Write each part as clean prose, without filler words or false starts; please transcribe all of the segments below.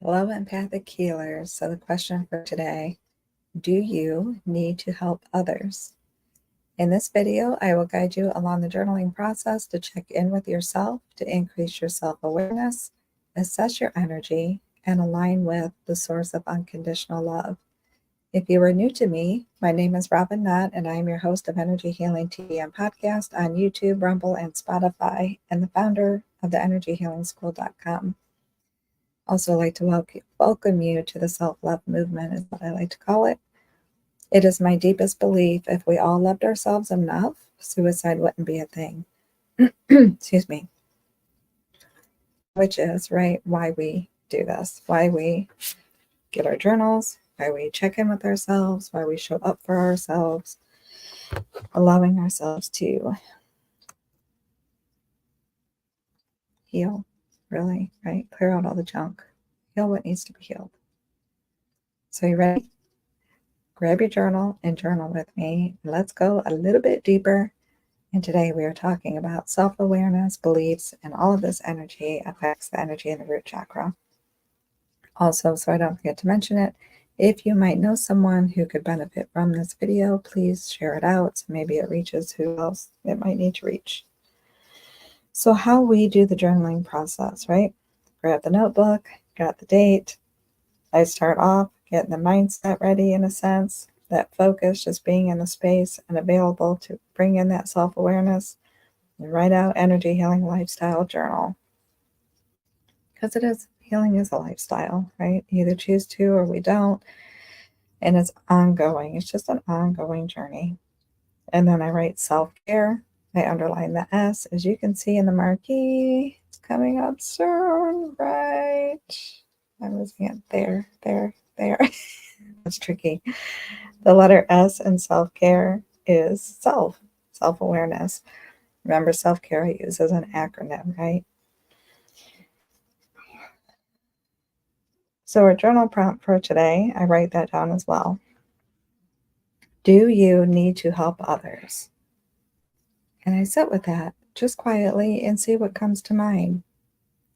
Hello, Empathic Healers. So the question for today, do you need to help others? In this video, I will guide you along the journaling process to check in with yourself, to increase your self-awareness, assess your energy, and align with the source of unconditional love. If you are new to me, my name is Robin Knott, and I am your host of Energy Healing TV and podcast on YouTube, Rumble, and Spotify, and the founder of the energyhealingschool.com. Also like to welcome you to the self-love movement, is what I like to call it. It is my deepest belief if we all loved ourselves enough, suicide wouldn't be a thing. Excuse me. Which is, right, why we do this, why we get our journals, why we check in with ourselves, why we show up for ourselves, allowing ourselves to heal, really, right? Clear out all the junk, heal what needs to be healed. So you ready? Grab your journal and journal with me. Let's go a little bit deeper. And today we are talking about self-awareness, beliefs, and all of this energy affects the energy in the root chakra. Also, so I don't forget to mention it, if you might know someone who could benefit from this video, please share it out so maybe it reaches who else it might need to reach. So how we do the journaling process, right? Grab the notebook, got the date. I start off getting the mindset ready in a sense, that focus, just being in the space and available to bring in that self-awareness, and write out Energy Healing Lifestyle Journal. Because healing is a lifestyle, right? You either choose to or we don't. And it's ongoing. It's just an ongoing journey. And then I write self-care. I underline the S. As you can see in the marquee, it's coming up soon, right? I'm losing it there. That's tricky. The letter S in self-care is self-awareness. Remember, self-care I use as an acronym, right? So our journal prompt for today, I write that down as well. Do you need to help others? And I sit with that just quietly and see what comes to mind.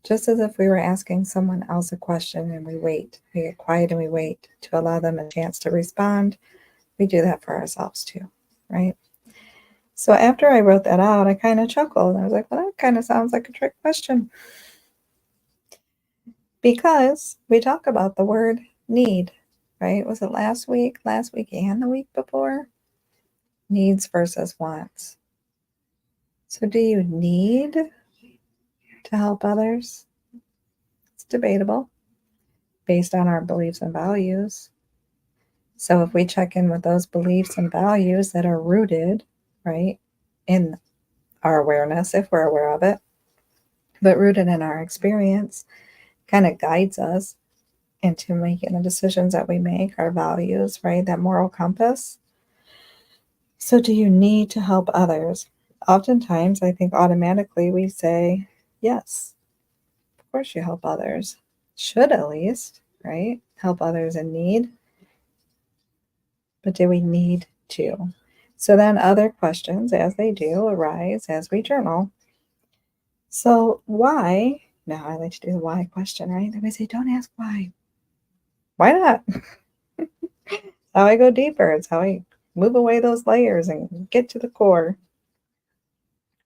Just as if we were asking someone else a question and we wait. We get quiet and we wait to allow them a chance to respond. We do that for ourselves too, right? So after I wrote that out, I kind of chuckled. I was like, well, that kind of sounds like a trick question. Because we talk about the word need, right? Was it last week and the week before? Needs versus wants. So do you need to help others? It's debatable based on our beliefs and values. So if we check in with those beliefs and values that are rooted, right, in our awareness, if we're aware of it, but rooted in our experience, kind of guides us into making the decisions that we make, our values, right, that moral compass. So do you need to help others? Oftentimes, I think automatically we say, yes, of course you help others. Should at least, right? Help others in need. But do we need to? So then other questions, as they do, arise as we journal. So why? Now I like to do the why question, right? Then we say, don't ask why. Why not? It's how I go deeper. It's how I move away those layers and get to the core.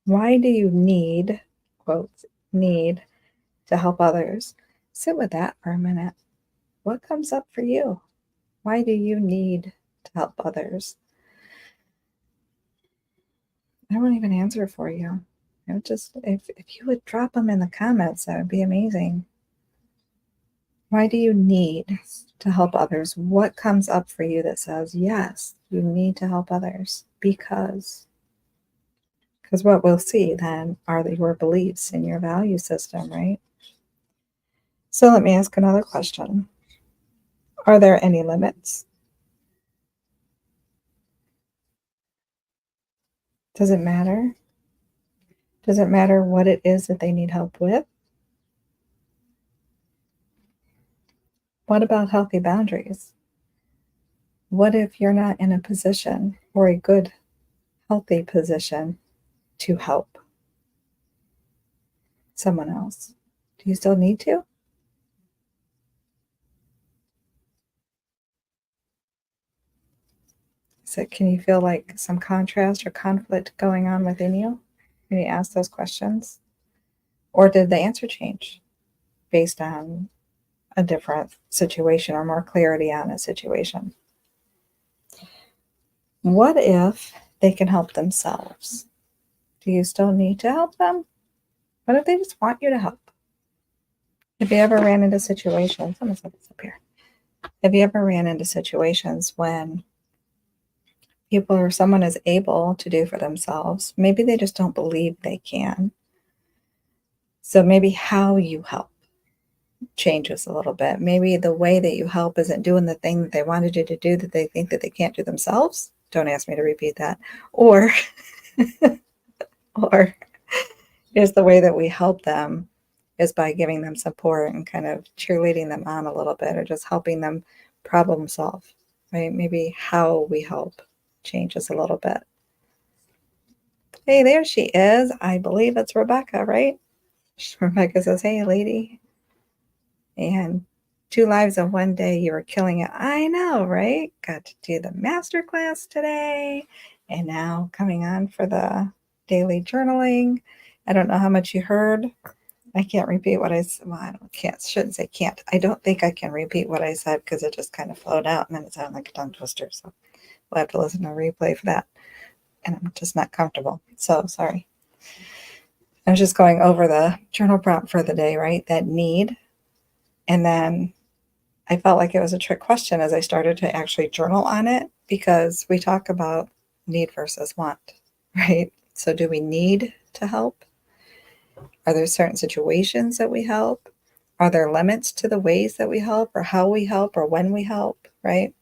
Why do you need, quotes, need to help others? Sit with that for a minute. What comes up for you? Why do you need to help others? I won't even answer for you. I would just, if you would drop them in the comments, that would be amazing. Why do you need to help others? What comes up for you that says, yes, you need to help others? Because what we'll see then are your beliefs and your value system, right? So let me ask another question. Are there any limits? Does it matter? Does it matter what it is that they need help with? What about healthy boundaries? What if you're not in a position or a good, healthy position to help someone else? Do you still need to? So can you feel like some contrast or conflict going on within you when you ask those questions? Or did the answer change based on a different situation or more clarity on a situation? What if they can help themselves? Do you still need to help them? What if they just want you to help? Have you ever ran into situations? I'm going to set this up here. Have you ever ran into situations when people or someone is able to do for themselves? Maybe they just don't believe they can. So maybe how you help changes a little bit. Maybe the way that you help isn't doing the thing that they wanted you to do that they think that they can't do themselves. Don't ask me to repeat that. Or, or is the way that we help them is by giving them support and kind of cheerleading them on a little bit, or just helping them problem solve, right? Maybe how we help changes a little bit. Hey, there she is. I believe it's Rebecca, right? Rebecca says, hey, lady. And 2 lives in 1 day, you were killing it. I know, right? Got to do the master class today. And now coming on for the daily journaling. I don't know how much you heard. I can't repeat what I said. Well, shouldn't say can't. I don't think I can repeat what I said because it just kind of flowed out and then it sounded like a tongue twister. So we'll have to listen to a replay for that. And I'm just not comfortable. So sorry. I was just going over the journal prompt for the day, right? That need. And then I felt like it was a trick question as I started to actually journal on it, because we talk about need versus want, right? So do we need to help? Are there certain situations that we help? Are there limits to the ways that we help, or how we help, or when we help, right?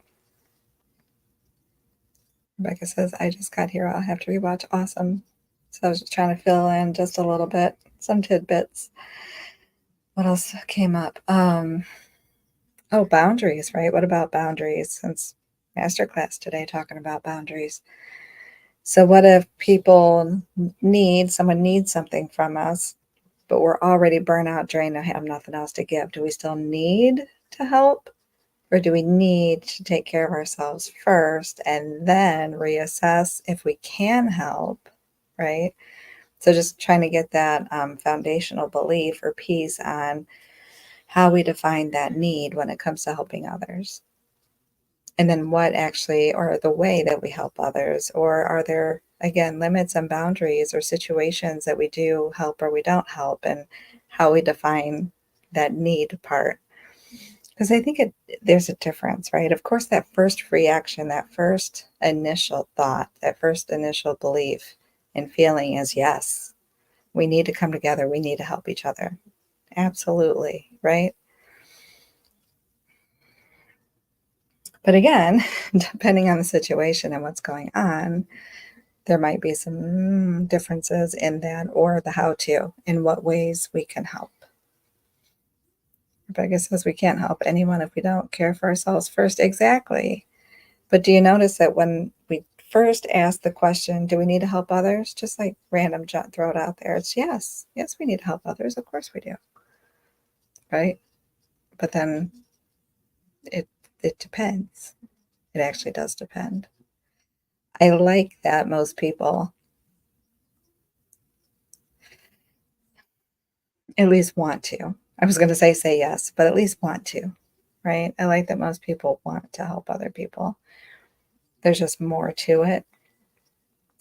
Rebecca says, I just got here. I'll have to rewatch. Awesome. So I was just trying to fill in just a little bit, some tidbits. What else came up? Oh, boundaries, right? What about boundaries? Since masterclass today talking about boundaries. So what if someone needs something from us, but we're already burnt out, drained, and have nothing else to give? Do we still need to help? Or do we need to take care of ourselves first and then reassess if we can help, right? So just trying to get that foundational belief or piece on how we define that need when it comes to helping others. And then what actually, or the way that we help others, or are there, again, limits and boundaries or situations that we do help or we don't help, and how we define that need part. Because I think there's a difference, right? Of course, that first reaction, that first initial thought, that first initial belief and feeling is yes, we need to come together. We need to help each other. Absolutely, right? But again, depending on the situation and what's going on, there might be some differences in that, or the how-to, in what ways we can help. Rebecca says we can't help anyone if we don't care for ourselves first. Exactly. But do you notice that when we first ask the question, do we need to help others? Just like random throw it out there. It's yes. Yes, we need to help others. Of course we do. Right? But then it depends. It actually does depend. I like that most people at least want to. I was going to say yes, but at least want to, right? I like that most people want to help other people. There's just more to it.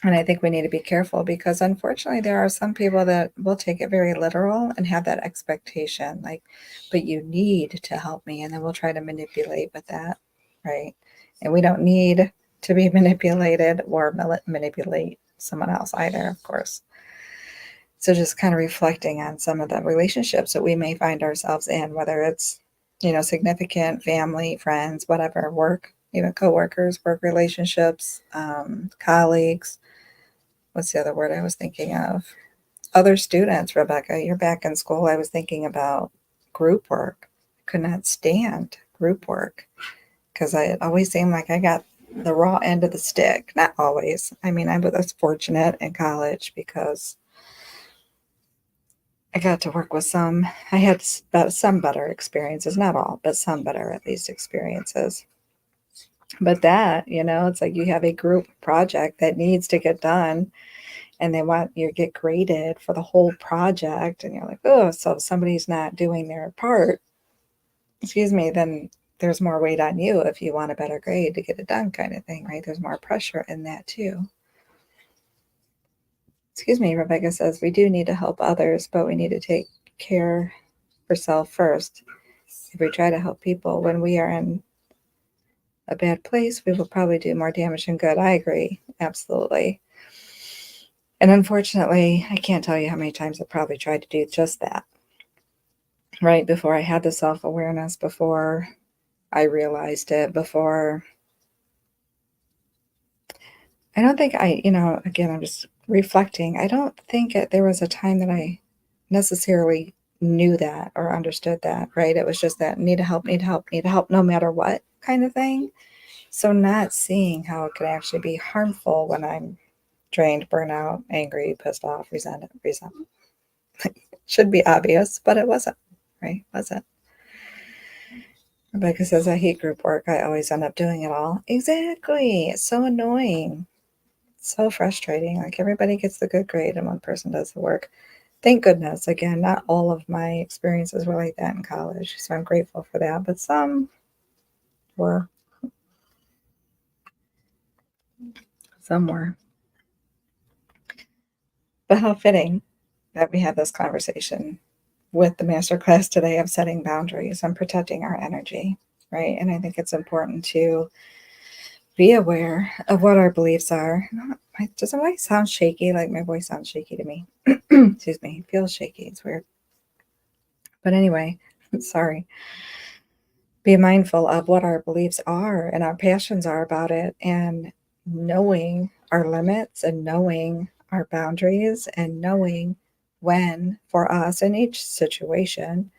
And I think we need to be careful, because unfortunately there are some people that will take it very literal and have that expectation, like, but you need to help me. And then we'll try to manipulate with that, right? And we don't need to be manipulated or manipulate someone else either, of course. So just kind of reflecting on some of the relationships that we may find ourselves in, whether it's, significant, family, friends, whatever, work, even coworkers, work relationships, colleagues. What's the other word I was thinking of? Other students, Rebecca, you're back in school. I was thinking about group work. I could not stand group work because it always seemed like I got the raw end of the stick. Not always. I mean, I was fortunate in college because I got to work with some. I had some better experiences, not all, but some better at least experiences. But that, it's like you have a group project that needs to get done, and they want you to get graded for the whole project, and you're like, oh, so if somebody's not doing their part, then there's more weight on you if you want a better grade to get it done, kind of thing, right? There's more pressure in that too. Rebecca says, we do need to help others, but we need to take care for self first. If we try to help people when we are in a bad place, we will probably do more damage than good. I agree. Absolutely. And unfortunately, I can't tell you how many times I probably tried to do just that, right? Before I had the self-awareness, before I realized it, before I don't think again, I'm just reflecting. I don't think there was a time that I necessarily knew that or understood that, right? It was just that need to help, no matter what kind of thing. So not seeing how it could actually be harmful when I'm drained, burnout, angry, pissed off, resentment. Should be obvious, but it wasn't, right? Wasn't. Rebecca says, I hate group work. I always end up doing it all. Exactly. It's so annoying. So frustrating. Like everybody gets the good grade and one person does the work. Thank goodness. Again, not all of my experiences were like that in college, so I'm grateful for that. But some were. Some were. But how fitting that we have this conversation with the masterclass today of setting boundaries and protecting our energy, right? And I think it's important to be aware of what our beliefs are. Does my voice sound shaky? Like my voice sounds shaky to me. Excuse me. It feels shaky. It's weird. But anyway, sorry. Be mindful of what our beliefs are and our passions are about it, and knowing our limits and knowing our boundaries and knowing when for us in each situation.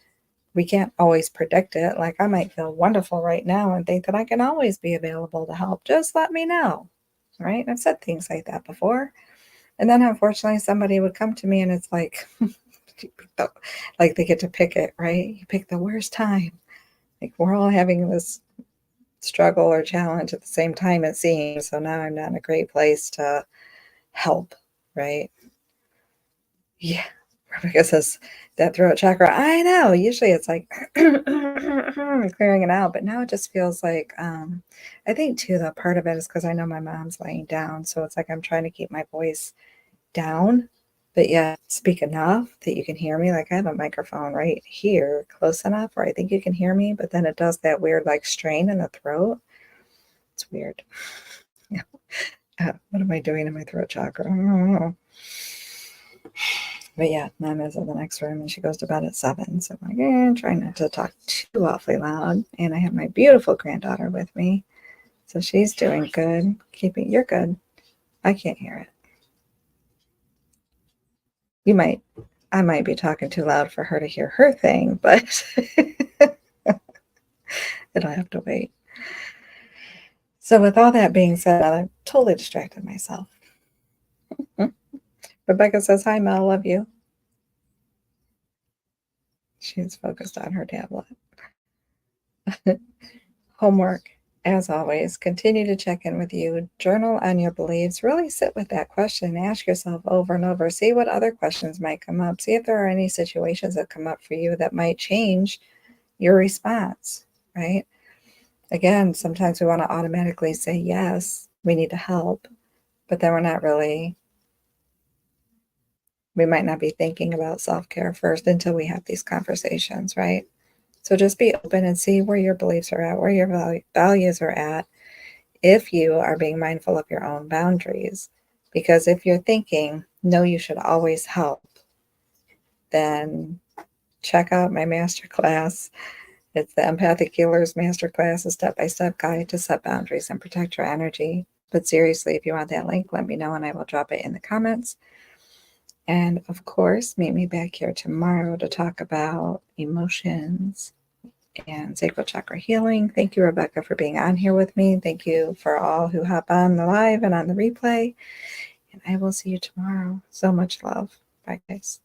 We can't always predict it. Like I might feel wonderful right now and think that I can always be available to help. Just let me know. Right? I've said things like that before. And then unfortunately somebody would come to me and it's like like they get to pick it, right? You pick the worst time. Like we're all having this struggle or challenge at the same time, it seems. So now I'm not in a great place to help, right? Yeah. Rebecca says that throat chakra. I know. Usually it's like clearing it out, but now it just feels like I think too that part of it is because I know my mom's laying down, so it's like I'm trying to keep my voice down, but yet speak enough that you can hear me. Like I have a microphone right here, close enough where I think you can hear me, but then it does that weird like strain in the throat. It's weird. Yeah. What am I doing in my throat chakra? I don't know. But yeah, Mom is in the next room and she goes to bed at 7. So I'm like, trying not to talk too awfully loud. And I have my beautiful granddaughter with me. So she's doing good. You're good. I can't hear it. I might be talking too loud for her to hear her thing, but it'll have to wait. So with all that being said, I've totally distracted myself. Rebecca says, hi, Mel, love you. She's focused on her tablet. Homework, as always, continue to check in with you. Journal on your beliefs. Really sit with that question. Ask yourself over and over. See what other questions might come up. See if there are any situations that come up for you that might change your response, right? Again, sometimes we want to automatically say, yes, we need to help, but then we might not be thinking about self-care first until we have these conversations, right? So just be open and see where your beliefs are at, where your values are at, if you are being mindful of your own boundaries. Because if you're thinking, no, you should always help, then check out my masterclass. It's the Empathic Healers Masterclass, a step-by-step guide to set boundaries and protect your energy. But seriously, if you want that link, let me know and I will drop it in the comments. And of course, meet me back here tomorrow to talk about emotions and sacral chakra healing. Thank you, Rebecca, for being on here with me. Thank you for all who hop on the live and on the replay. And I will see you tomorrow. So much love. Bye, guys.